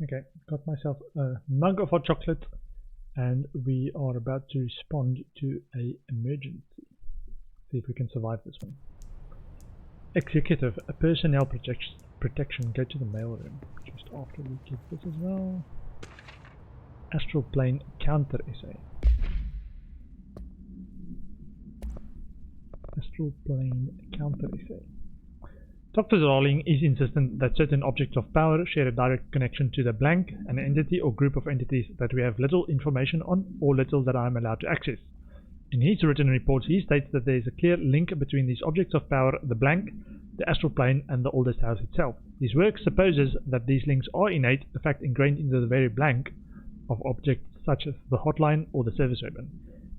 Okay, got myself a mug of hot chocolate, and we are about to respond to a emergency. See if we can survive this one. Executive, a personnel protection, go to the mailroom. Just after we get this as well. Astral plane counter essay. Astral plane counter essay. Dr. Darling is insistent that certain objects of power share a direct connection to the blank, an entity or group of entities that we have little information on or little that I am allowed to access. In his written reports, he states that there is a clear link between these objects of power, the blank, the astral plane, and the oldest house itself. His work supposes that these links are innate, a fact ingrained into the very blank of objects such as the hotline or the service ribbon.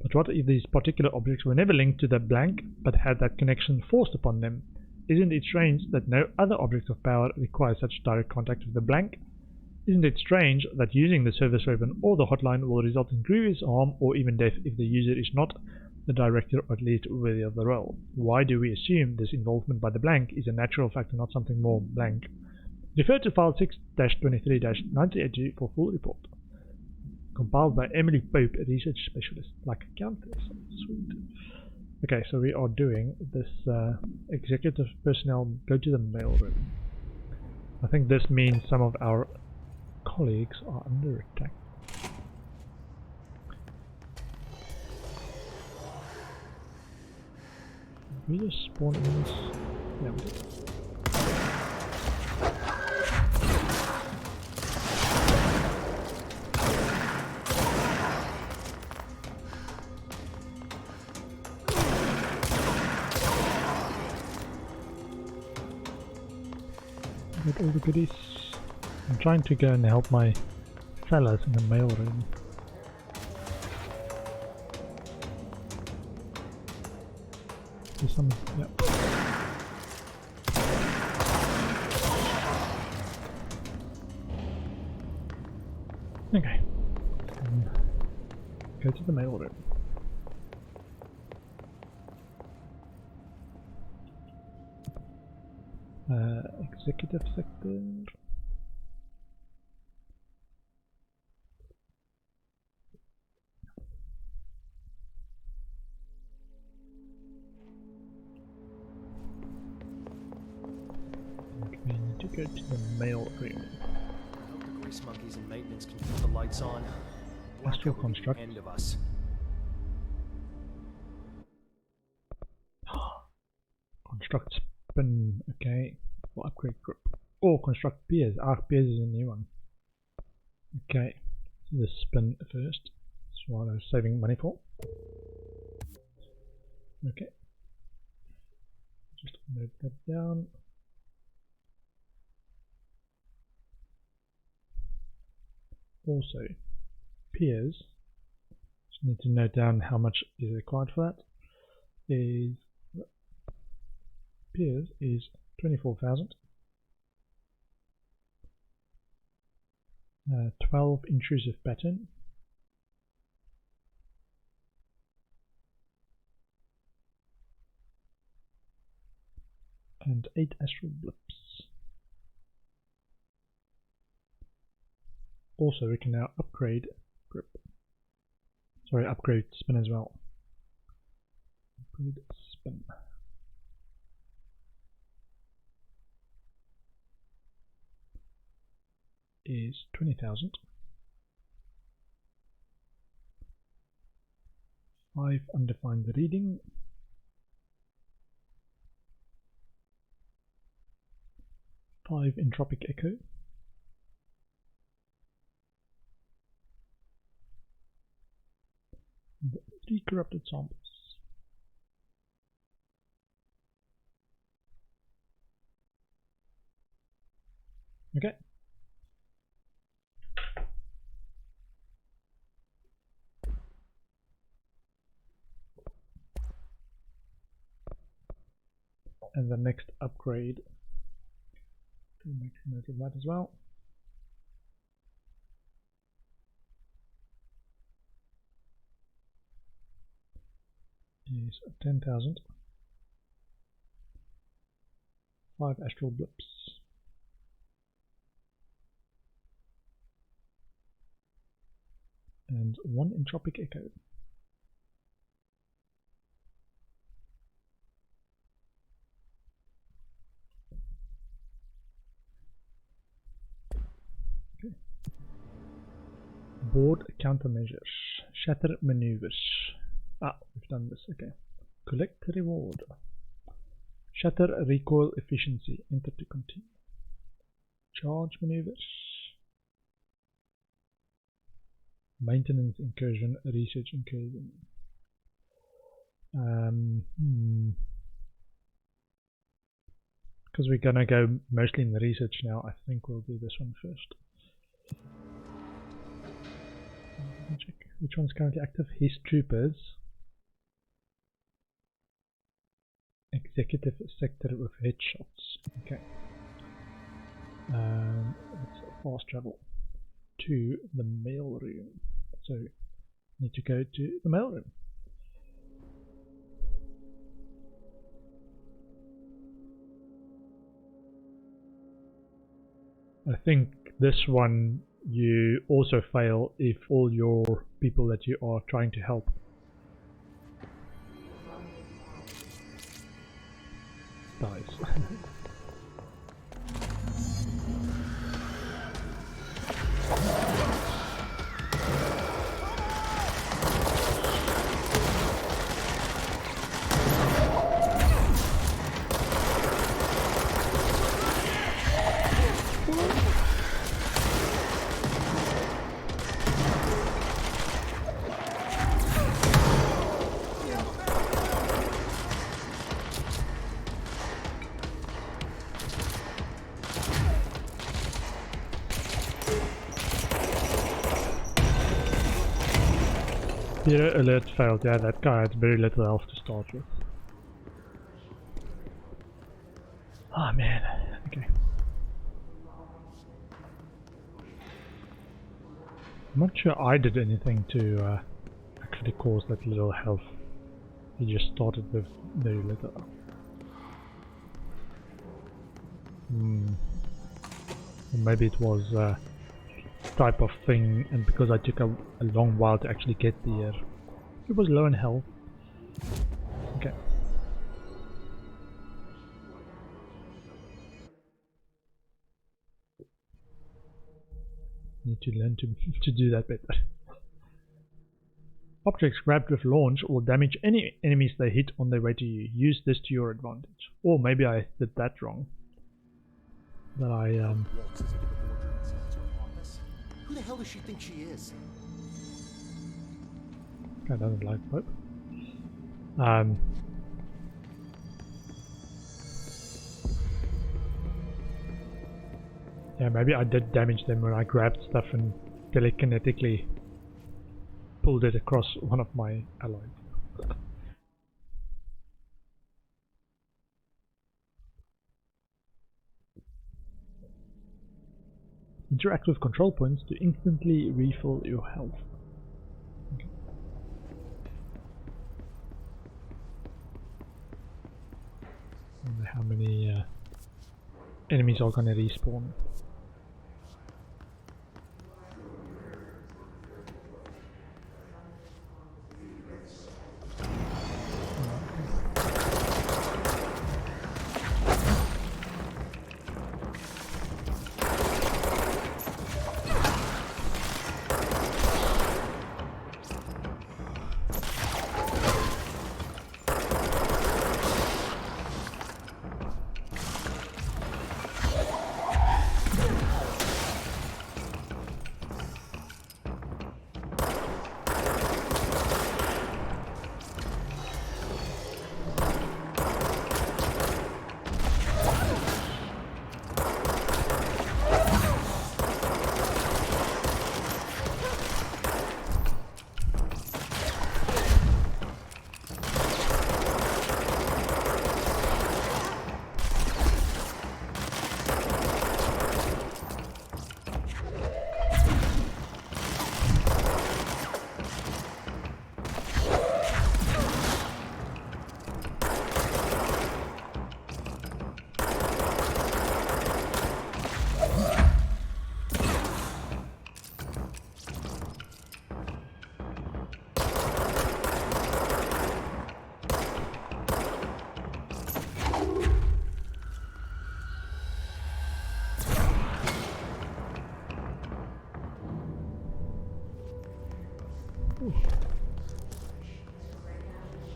But what if these particular objects were never linked to the blank, but had that connection forced upon them? Isn't it strange that no other object of power requires such direct contact with the blank? Isn't it strange that using the service ribbon or the hotline will result in grievous harm or even death if the user is not the director or at least worthy of the role? Why do we assume this involvement by the blank is a natural fact and not something more blank? Refer to file 6-23-982 for full report. Compiled by Emily Pope, a research specialist. Like a countess. Sweet. Okay, so we are doing this executive personnel go to the mailroom. I think this means some of our colleagues are under attack. We just spawn in this. Yeah, we did. Get all the goodies. I'm trying to go and help my fellas in the mailroom. There's some, yeah. Okay. Go to the mailroom. Executive sector. We need to go to the mail room. I hope the grease monkeys and maintenance can keep the lights on. Astral construct. End of us. Construct spin, okay. We'll upgrade group. Or construct piers. Piers is a new one. Okay. The spin first. That's what I was saving money for. Okay. Just note that down. Also, piers. Just need to note down how much is required for that. Piers is 24,000. 12 intrusive pattern. And 8 astral blips. Also, we can now upgrade grip. Sorry, upgrade spin as well. Upgrade spin. Is 20,000. 5 undefined reading. 5 entropic echo. And 3 corrupted samples. Okay. And the next upgrade, to make note of that as well, is 10,000. 5 astral blips. and 1 entropic echo. Okay. Board countermeasures. Shatter maneuvers. Ah, we've done this. Okay. Collect reward. Shatter recoil efficiency. Enter to continue. Charge maneuvers. Maintenance incursion. Research incursion. Because we're gonna go mostly in the research now, I think we'll do this one first. Check which one's currently active. His troopers. Executive sector with headshots. Okay. Let's fast travel to the mail room. So need to go to the mail room. I think this one you also fail if all your people that you are trying to help dies. Hero alert failed. Yeah, that guy had very little health to start with. Oh man, okay. I'm not sure I did anything to actually cause that little health. He just started with very little. Or maybe it was type of thing, and because I took a long while to actually get there, it was low in health. Okay. Need to learn to do that better. Objects grabbed with launch will damage any enemies they hit on their way to you. Use this to your advantage. Or maybe I did that wrong. That I Who the hell does she think she is? Guy doesn't like Pope. Yeah, maybe I did damage them when I grabbed stuff and telekinetically pulled it across one of my allies. Interact with control points to instantly refill your health. Okay. I wonder how many enemies are gonna respawn.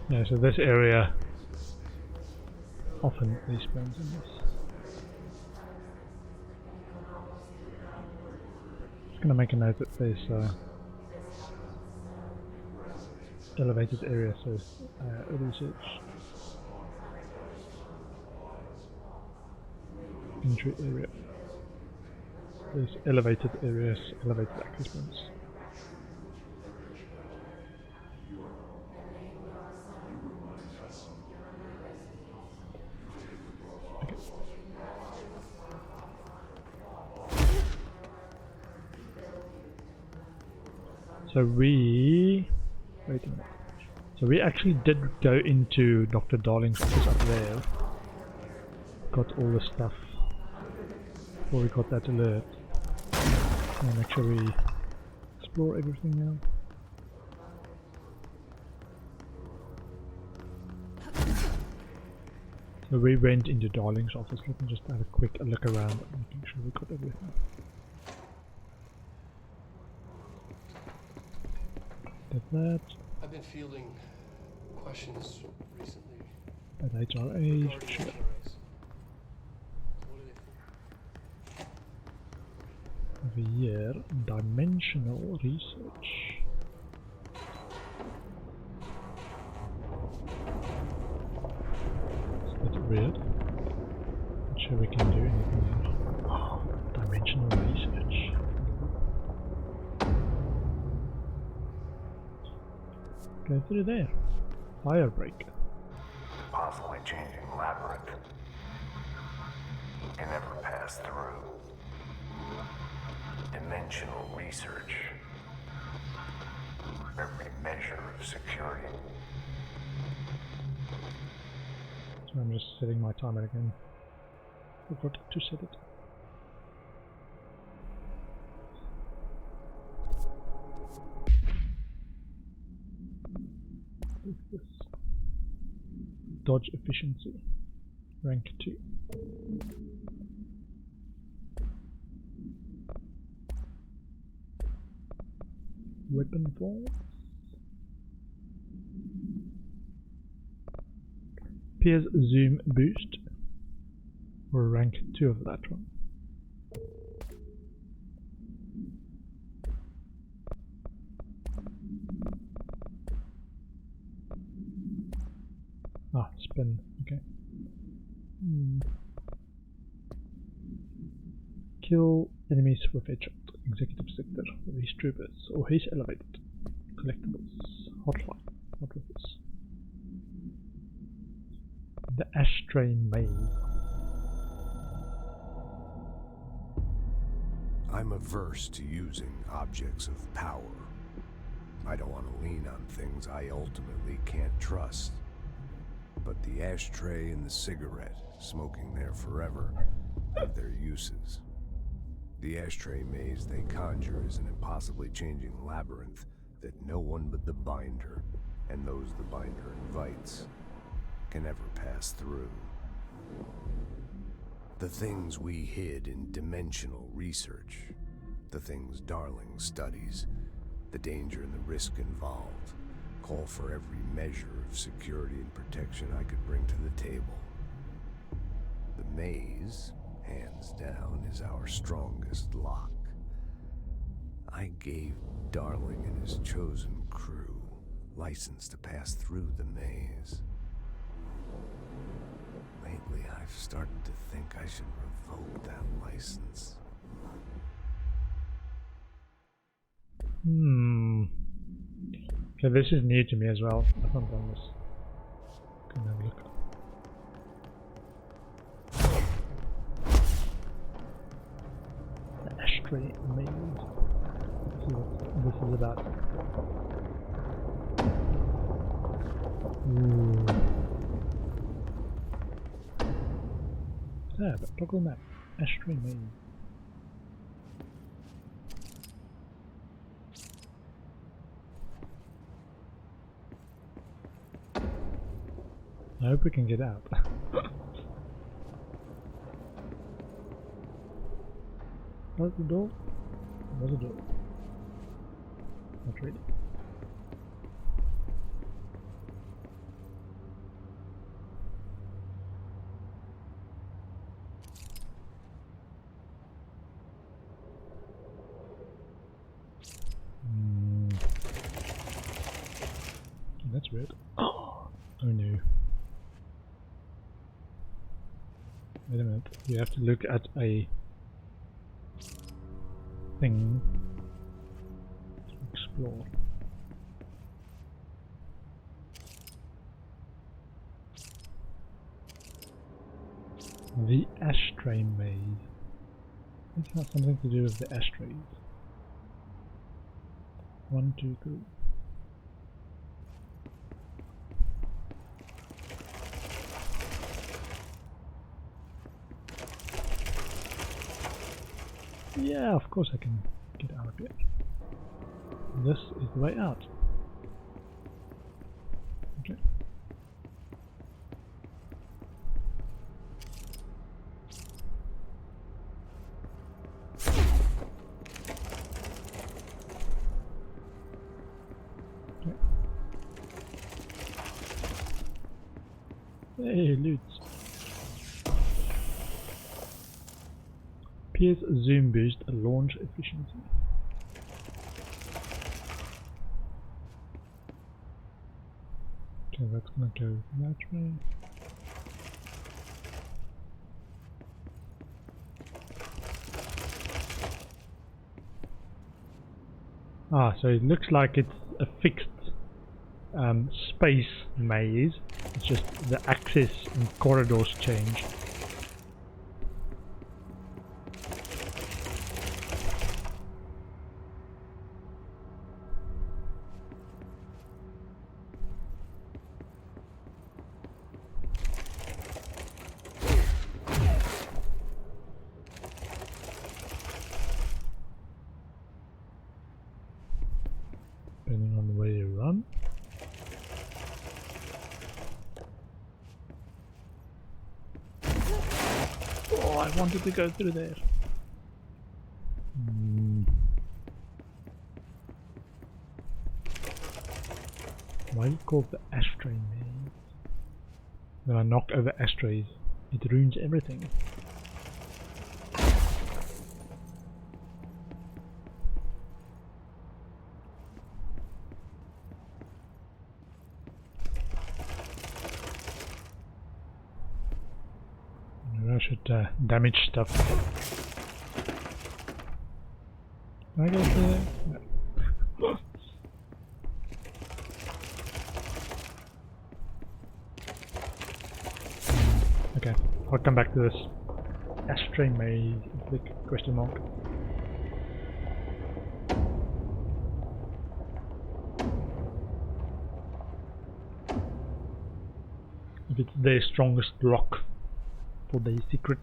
Yeah, so this area often respawns in this. Just gonna make a note that there's elevated area, so research entry area. There's elevated areas, elevated access points. Okay. So we wait a minute. So we actually did go into Dr. Darling's office up there. Got all the stuff before we got that alert. And make sure we explore everything now. So we went into Darling's office. Let me just have a quick look around, making sure we got everything. Did that. I've been fielding questions recently. At HRA, regarding sure. HRAs. What do they think? Over here, dimensional research. It's a bit weird. Not sure we can do anything here. Oh, dimensional research. Go through there. Fire break. Possibly changing labyrinth. Can never pass through. Dimensional research. Every measure of security. So I'm just setting my timer again. Forgot to set it. What's this? Dodge efficiency. Rank 2. Weapon forms. Pierce zoom boost. Or rank 2 of that one. Ah, spin, okay. Kill enemies with headshot. Executive sector, or his troopers, or his elevated. Collectibles. Hotline. What was this? The ashtray maze. I'm averse to using objects of power. I don't want to lean on things I ultimately can't trust. But the ashtray and the cigarette, smoking there forever, have their uses. The ashtray maze they conjure is an impossibly changing labyrinth that no one but the Binder, and those the Binder invites, can ever pass through. The things we hid in dimensional research, the things Darling studies, the danger and the risk involved, call for every measure of security and protection I could bring to the table. The maze, hands down, is our strongest lock. I gave Darling and his chosen crew license to pass through the maze. Lately, I've started to think I should revoke that license. Okay, this is new to me as well. I haven't done this. Can have a look. The ashtray maze. Let's see what this is about. Ooh. Tab, toggle map. Ashtray maze. I hope we can get out. Was the door? Was the door? Not really. That's weird. Oh no. Wait a minute. You have to look at a thing to explore. The ashtray maze. This has something to do with the ashtrays. 1, 2, 3. Yeah, of course I can get out of here. This is the way out. Okay. Hey, loot. Pierce zoom boost launch efficiency. Okay, that's gonna go that way. Ah, so it looks like it's a fixed space maze. It's just the access and corridors change. Depending on the way you run. Oh, I wanted to go through there. Why is it called the ashtray maze? When I knock over ashtrays, it ruins everything. I should damage stuff. Can I go there? No. Okay, I'll come back to this. Ashtray maze, click question mark. If it's their strongest rock for the secret,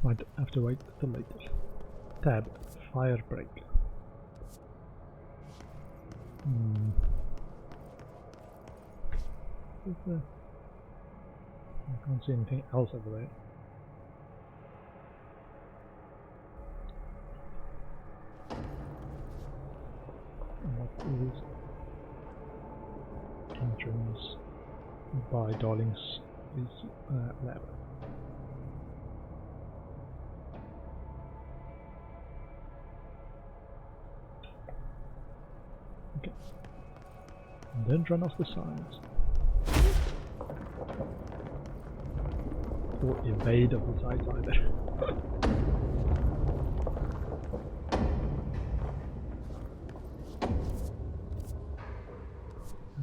might have to wait till later. Tab, fire break. I can't see anything else over there. And what is entrance by Darling's lab. Okay. And don't run off the sides. Or evade of the sides either.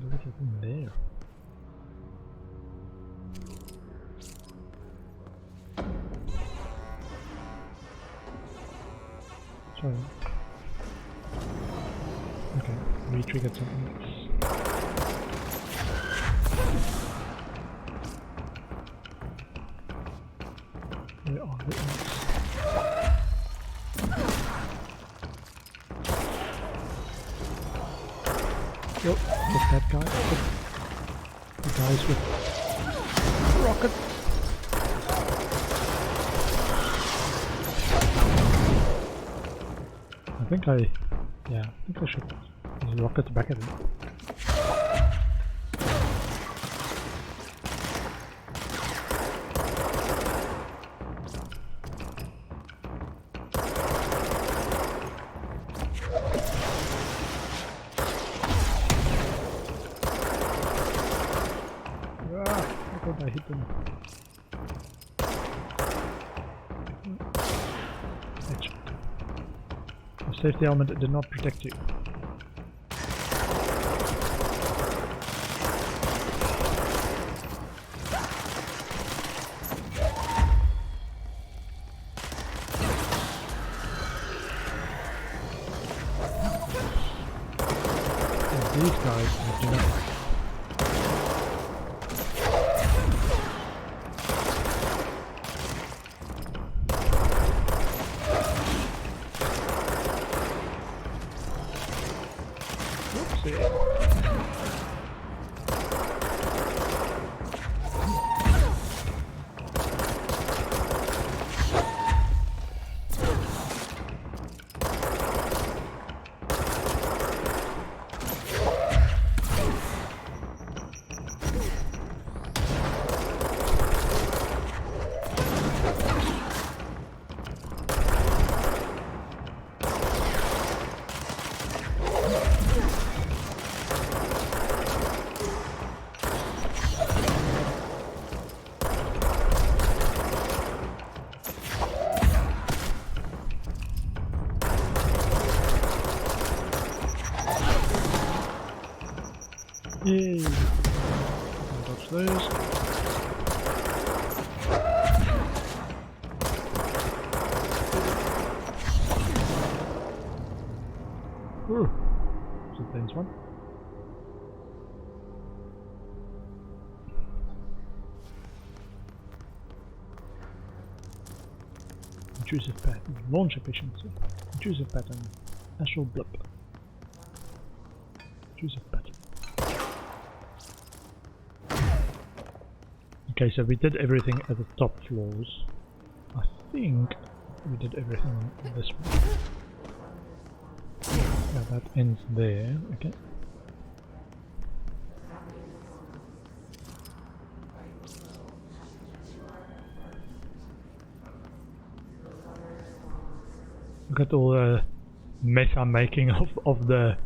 Look at them there. Sorry. Okay, we triggered something else. Where are the inks? Yep, just that guy. The guys with rocket. I think I should use rockets back at him. I hit them. Headshot. The safety helmet did not protect you. And these guys I do not like. Yay! Dodge those. Ooh, it's a tense one. Intrusive pattern, launch efficiency, intrusive pattern, astral blip, intrusive pattern. Okay, so we did everything at the top floors. I think we did everything on this one. Yeah, that ends there. Okay. Look at all the mess I'm making of the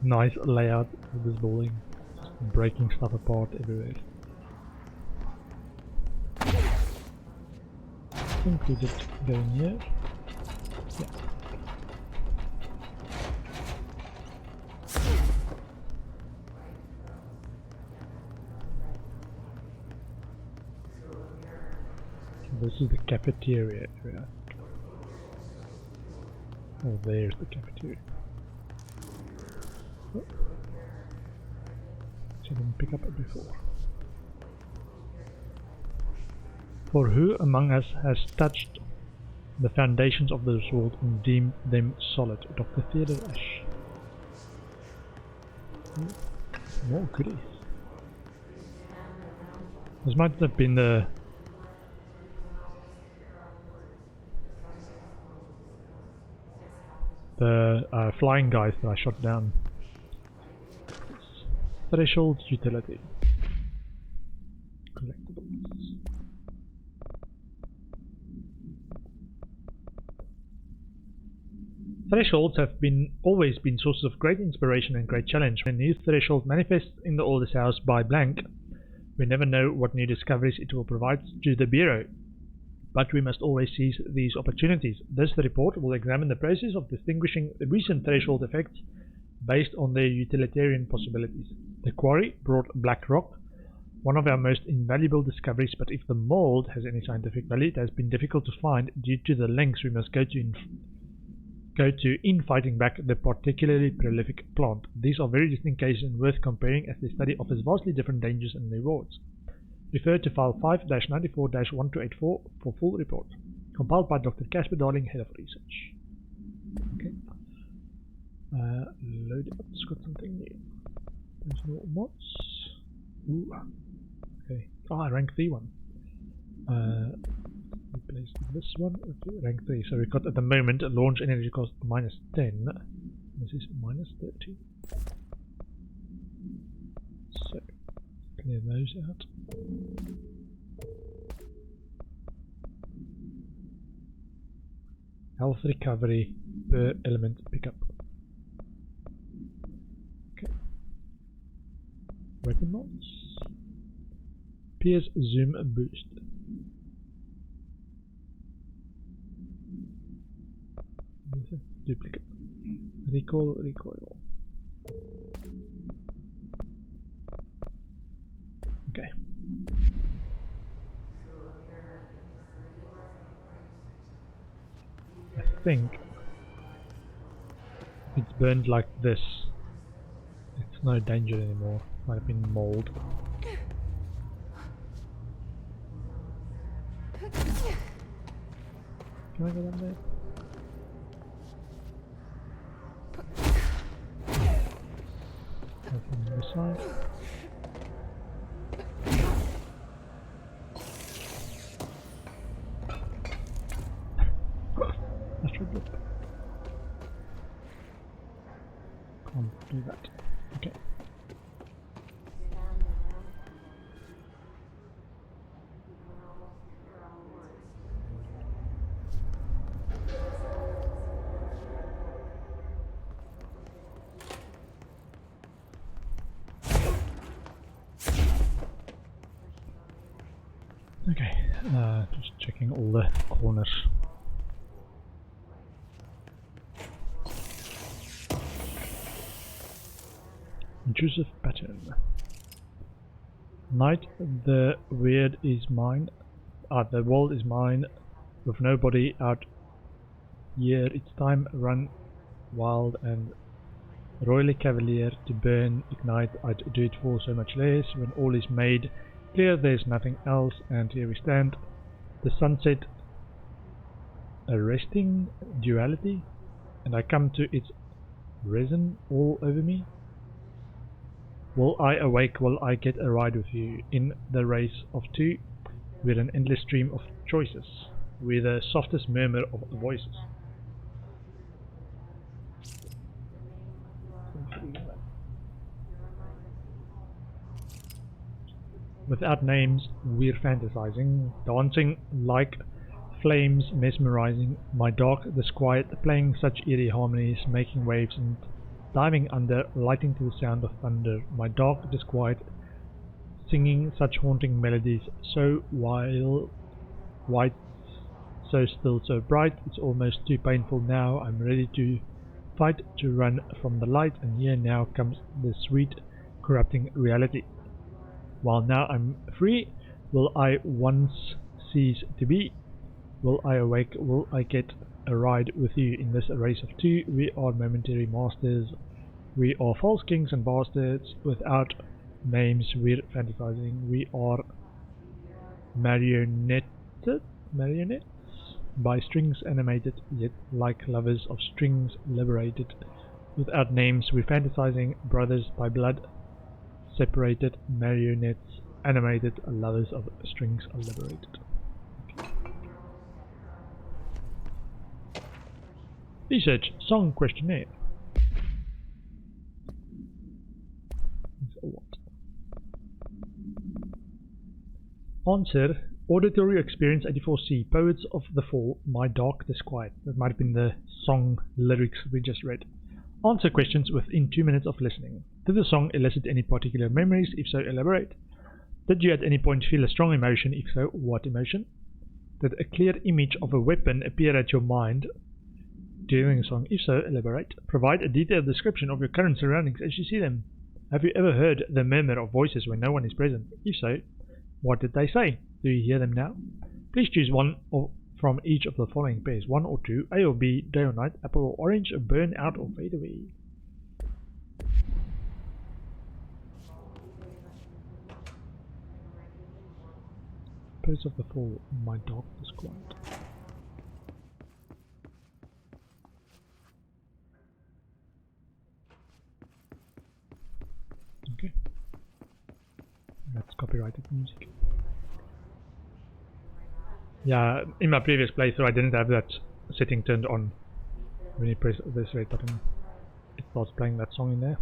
nice layout of this building. Just breaking stuff apart everywhere. I think we did go in here. Yeah. This is the cafeteria area. Oh, there's the cafeteria. Oh. So I didn't pick up it before. For who among us has touched the foundations of this world and deemed them solid? Dr. Theodore Ash. More goodies. This might have been the flying guys that I shot down. Threshold utility. Collectibles. Thresholds have always been sources of great inspiration and great challenge. When a new threshold manifests in the oldest house by blank, we never know what new discoveries it will provide to the Bureau. But we must always seize these opportunities. This report will examine the process of distinguishing the recent threshold effects based on their utilitarian possibilities. The quarry brought black rock, one of our most invaluable discoveries, but if the mold has any scientific value, it has been difficult to find due to the lengths we must go to in fighting back the particularly prolific plant. These are very distinct cases and worth comparing as the study offers vastly different dangers and rewards. Refer to file 5-94-1284 for full report. Compiled by Dr. Casper Darling, Head of Research. Okay. Load up, it's got something new. There's no mods. Ooh. Okay. Rank 3 one. Replace this one with rank 3. So we've got at the moment a launch energy cost -10. This is -30. So clear those out. Health recovery per element pickup. Okay. Weapon mods. Pierce zoom boost. Duplicate. Recoil. Okay. I think if it's burned like this, it's no danger anymore. Might have been mold. Can I go down there? Nothing on the side. Astral blip. Can't do that. Okay. Okay, just checking all the corners. Intrusive pattern. Night, the weird is mine. The world is mine. With nobody out here, it's time. Run wild and royally cavalier to burn, ignite. I'd do it for so much less. When all is made clear, there's nothing else, and here we stand. The sunset, arresting duality, and I come to its resin all over me. Will I awake? Will I get a ride with you in the race of two? With an endless stream of choices, with the softest murmur of voices. Without names, we're fantasizing, dancing like flames, mesmerizing. My dark disquiet, playing such eerie harmonies, making waves and diving under, lighting to the sound of thunder. My dark disquiet, singing such haunting melodies, so wild, white, so still, so bright. It's almost too painful now. I'm ready to fight, to run from the light, and here now comes the sweet, corrupting reality. While now I'm free, will I once cease to be? Will I awake? Will I get a ride with you in this race of two? We are momentary masters. We are false kings and bastards without names. We're fantasizing. We are marionettes by strings animated, yet like lovers of strings liberated. Without names, we're fantasizing. Brothers by blood, separated, marionettes animated, lovers of strings are liberated. Research song questionnaire. Answer: auditory experience 84C, Poets of the Fall, My Dark Disquiet. That might have been the song lyrics we just read. Answer questions within 2 minutes of listening. Did the song elicit any particular memories? If so, elaborate. Did you at any point feel a strong emotion? If so, what emotion? Did a clear image of a weapon appear at your mind during the song? If so, elaborate. Provide a detailed description of your current surroundings as you see them. Have you ever heard the murmur of voices when no one is present? If so, what did they say? Do you hear them now? Please choose one from each of the following pairs, 1 or 2, A or B, day or night, apple or orange, burn out or fade away. Poets of the Fall, My Dark Disquiet. Okay. That's copyrighted music. Yeah, in my previous playthrough I didn't have that setting turned on. When you press this red button, it starts playing that song in there.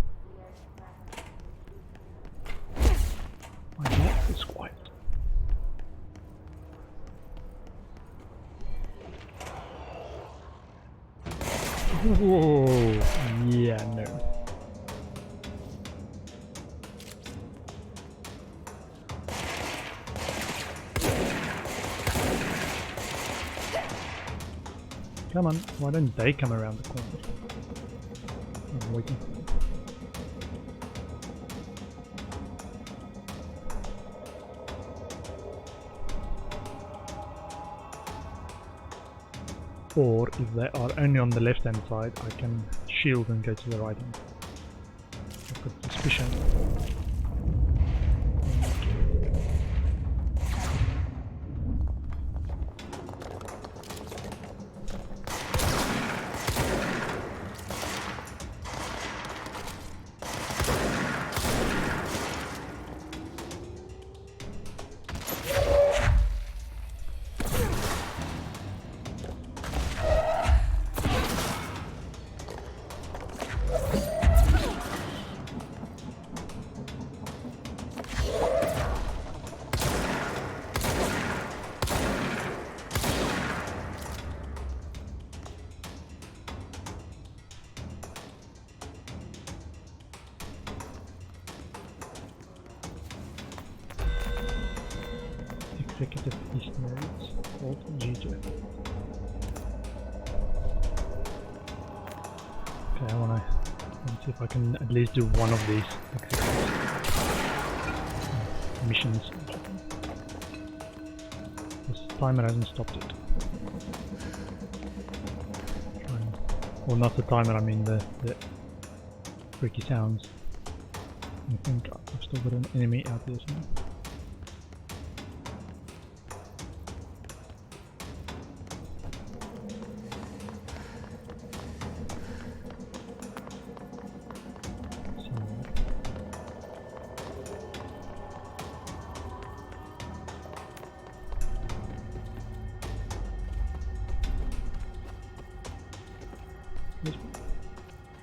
My dark is quiet. Whoa, yeah, no. Come on, why don't they come around the corner? I'm waiting for them. Or if they are only on the left hand side, I can shield and go to the right hand. I've got suspicion. Executive East nodes, Alt G2. Okay, I wanna see if I can at least do one of these missions. This timer hasn't stopped it. Well, not the timer, I mean the freaky sounds. I think I've still got an enemy out there somewhere.